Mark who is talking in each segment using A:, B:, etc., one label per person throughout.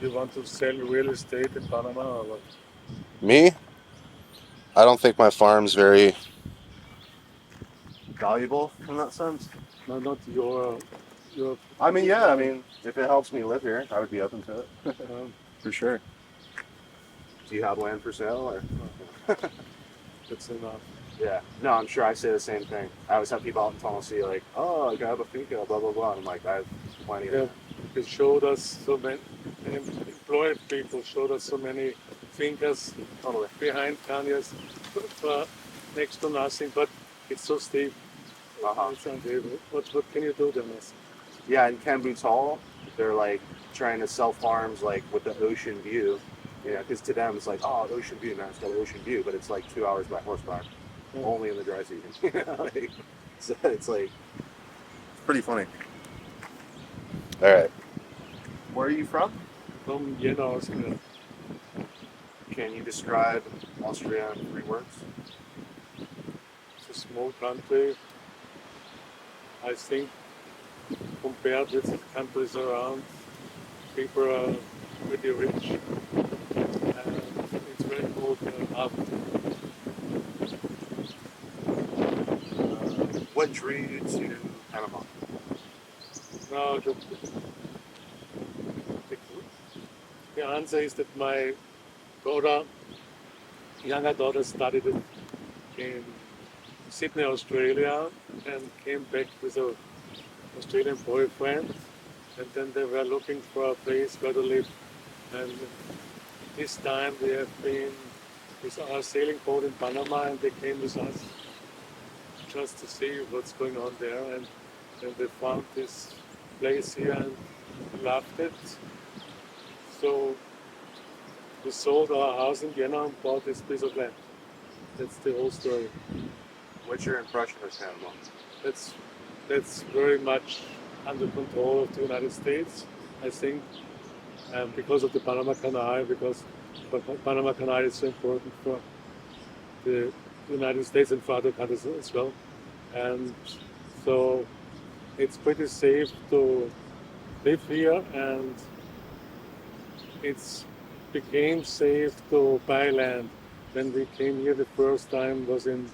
A: you want to sell real estate in Panama or what?
B: Me? I don't think my farm's very valuable in that sense.
A: No, not your.
B: I mean, yeah, I mean, if it helps me live here, I would be open to it.
A: Um,
B: For sure. Do you have land for sale or?
A: that's enough.
B: Yeah. No, I'm sure I say the same thing. I always have people out in Tennessee like, oh, I have a finca, blah, blah, blah. And I'm like, I have plenty of
A: Yeah,
B: land.
A: it showed us so many employed people showed us so many fingers
B: Totally.
A: behind Kanye's for next to nothing, but it's so steep.
B: Uh-huh.
A: It's unbelievable. What can you do then?
B: Yeah, in Cambutal, they're like trying to sell farms like with the ocean view. You know, because to them it's like, oh, ocean view, man, it's got ocean view, but it's like 2 hours by horsepower,
A: Yeah.
B: only in the dry season. You know, like, so it's like pretty funny. All right, where are you from?
A: From Jena, Austria.
B: Can you describe Austria in 3 words?
A: It's a small country. I think compared with the countries around, people are pretty rich. And it's very cold up.
B: What drew you to Panama?
A: Now the answer is that my daughter, younger daughter, studied in Sydney, Australia, and came back with an Australian boyfriend. And then they were looking for a place where to live. And this time we have been with our sailing boat in Panama, and they came with us just to see what's going on there. And then they found this place here and loved it. So we sold our house in Vienna and bought this piece of land. That's the whole story.
B: What's your impression of Panama?
A: That's that's very much under control of the United States, I think, because of the Panama Canal, because the Panama Canal is so important for the United States and for other countries as well. And so it's pretty safe to live here, and it's became safe to buy land. When we came here the first time was in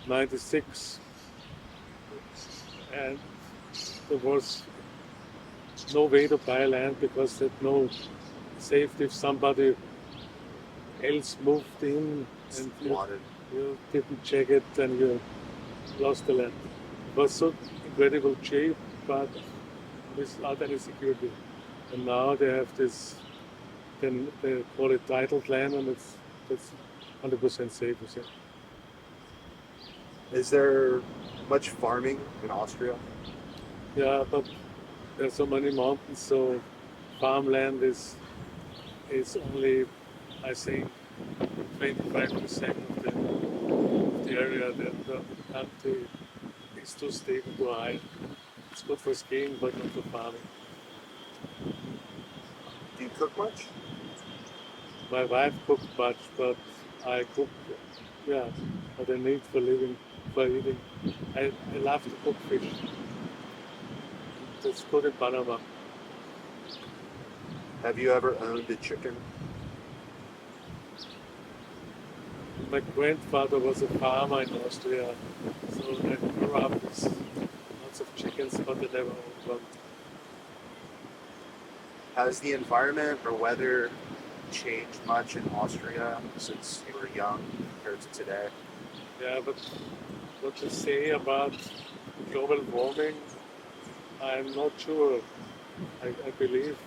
A: '96, and there was no way to buy land because there's no safety if somebody else moved in and you didn't check it and you lost the land. It was so incredible cheap, but without any security. And now they have this, then they call it titled land, and that's 100% safe. You see.
B: Is there much farming in Austria?
A: Yeah, but there's so many mountains, so farmland is only, I think, 25% of the area. The country is too steep, too high. It's good for skiing, but not for farming.
B: Do you cook much?
A: My wife cooked much, but I cook, yeah, what I need for living, for eating. I love to cook fish. That's good in Panama.
B: Have you ever owned a chicken?
A: My grandfather was a farmer in Austria, so I grew up with lots of chickens, but I never owned one.
B: Has the environment or weather changed much in Austria since you were young compared to today?
A: Yeah, but what to say about global warming, I'm not sure. I believe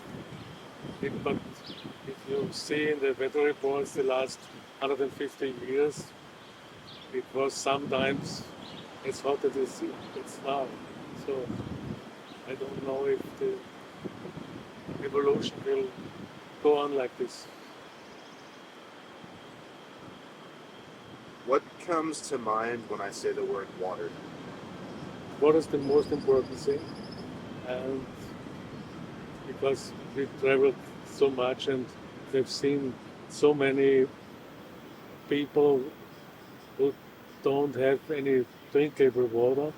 A: it, but if you see in the weather reports the last 150 years, it was sometimes as hot as it's now. So I don't know if the evolution will go on like this.
B: What comes to mind when I say the word water?
A: What is the most important thing? And because we traveled so much and we've seen so many people who don't have any drinkable water,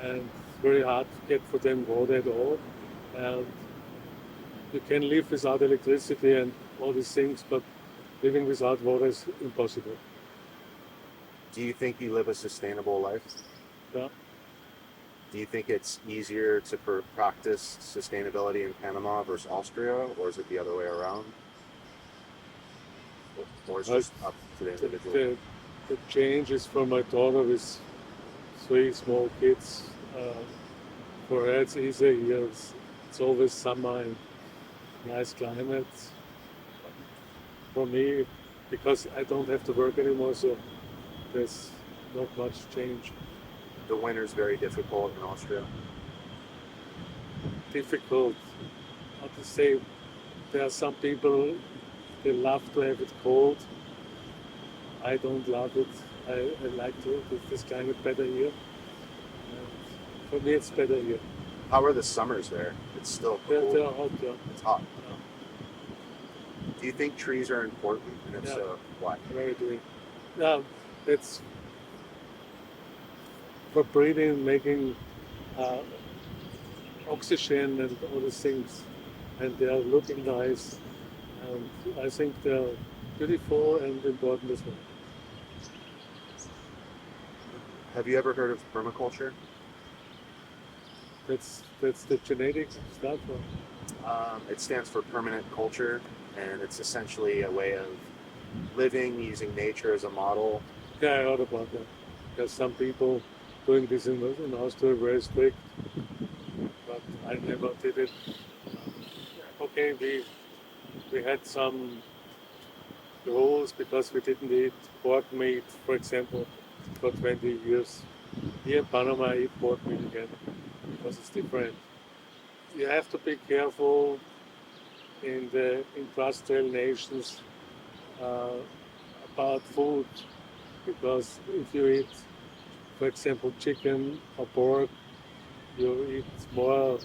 A: and it's very hard to get for them water at all. And you can live without electricity and all these things, but living without water is impossible.
B: Do you think you live a sustainable life?
A: Yeah.
B: Do you think it's easier to practice sustainability in Panama versus Austria, or is it the other way around? Or it's just up to the
A: The,
B: individual?
A: the change is for my daughter with 3 small kids. For her, it's easier here. It's always summer and nice climate. For me, because I don't have to work anymore, so there's not much change.
B: The winter's very difficult in Austria.
A: Difficult, how to say. There are some people, they love to have it cold. I don't love it. I like to this climate better here. And for me, it's better here.
B: How are the summers there? It's still cold.
A: They're hot, yeah.
B: It's hot. Do you think trees are important? And if
A: Yeah.
B: so, why?
A: Very doing. Yeah, it's for breathing, making oxygen and all these things, and they are looking nice. And I think they're beautiful and important as well.
B: Have you ever heard of permaculture?
A: That's the genetic stuff.
B: It stands for permanent culture, and it's essentially a way of living using nature as a model.
A: Yeah, I heard about that. There's some people doing this in Austria very strict, but I never did it. Okay, we had some rules because we didn't eat pork meat, for example, for 20 years. Here in Panama, I eat pork meat again because it's different. You have to be careful in the industrial nations about food, because if you eat, for example, chicken or pork, you eat more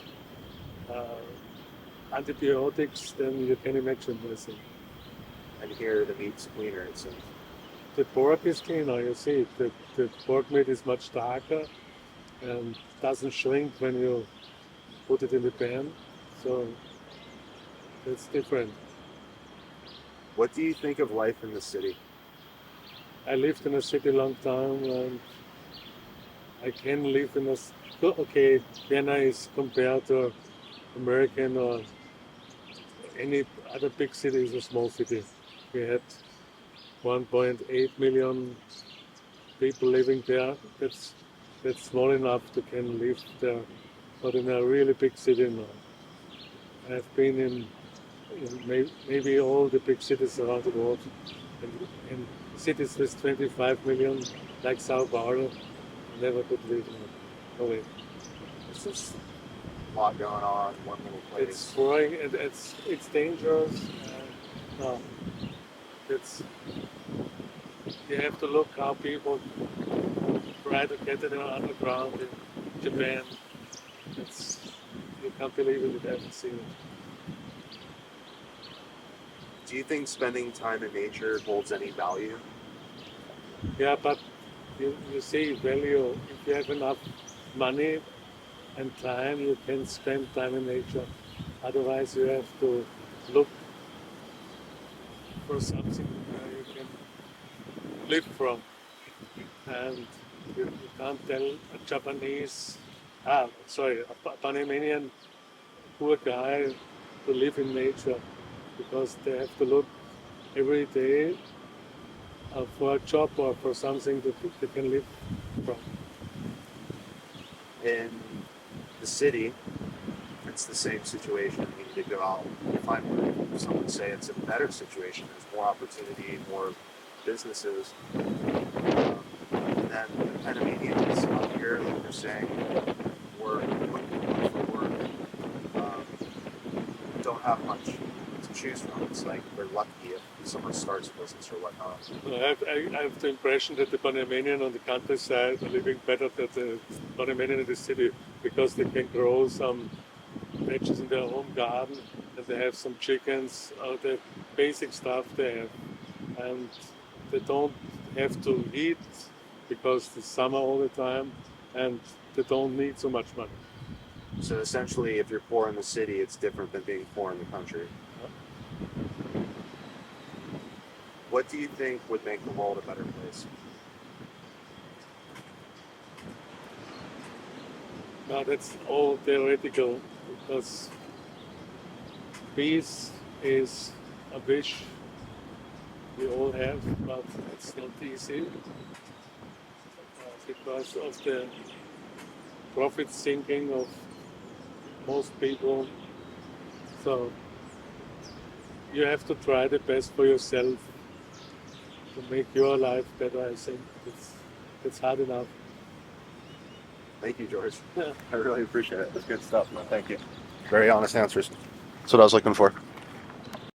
A: antibiotics than you can imagine. I think.
B: And here the meat's cleaner, it seems.
A: The pork is cleaner, you see. The pork meat is much darker and doesn't shrink when you put it in the pan. So it's different.
B: What do you think of life in the city?
A: I lived in a city a long time, and I can live in a. Okay, Vienna is compared to American or any other big city is a small city. We had 1.8 million people living there. That's small enough to can live there, but in a really big city now. I've been in maybe all the big cities around the world, and cities with 25 million, like Sao Paulo, never could live in. No way.
B: It's just a lot going on, one little place.
A: It's boring and it's dangerous. No, it's you have to look how people try to get in the underground in Japan. It's you can't believe it if you haven't seen it.
B: Do you think spending time in nature holds any value?
A: Yeah, but you see value if you have enough money and time, you can spend time in nature. Otherwise, you have to look for something where you can live from. And you can't tell a Panamanian poor guy to live in nature, because they have to look every day for a job or for something that they can live from.
B: In the city, it's the same situation. You need to go out and find work. Some would say it's a better situation. There's more opportunity, more businesses. And then the Panamanians out here, like they're saying, work, looking for work, don't have much to choose from. It's like they're lucky if someone starts a business or whatnot.
A: I have the impression that the Panamanian on the countryside are living better than the Panamanian in the city, because they can grow some veggies in their own garden, and they have some chickens, all the basic stuff they have, and they don't have to eat because it's summer all the time, and they don't need so much money.
B: So essentially, if you're poor in the city, it's different than being poor in the country. What do you think would make the world a better place?
A: Now that's all theoretical because peace is a wish we all have, but it's not easy because of the profit thinking of most people. So you have to try the best for yourself to make your life better. I think it's hard enough.
B: Thank you, George.
A: Yeah.
B: I really appreciate it. That's good stuff, man. Thank you. Very honest answers. That's what I was looking for.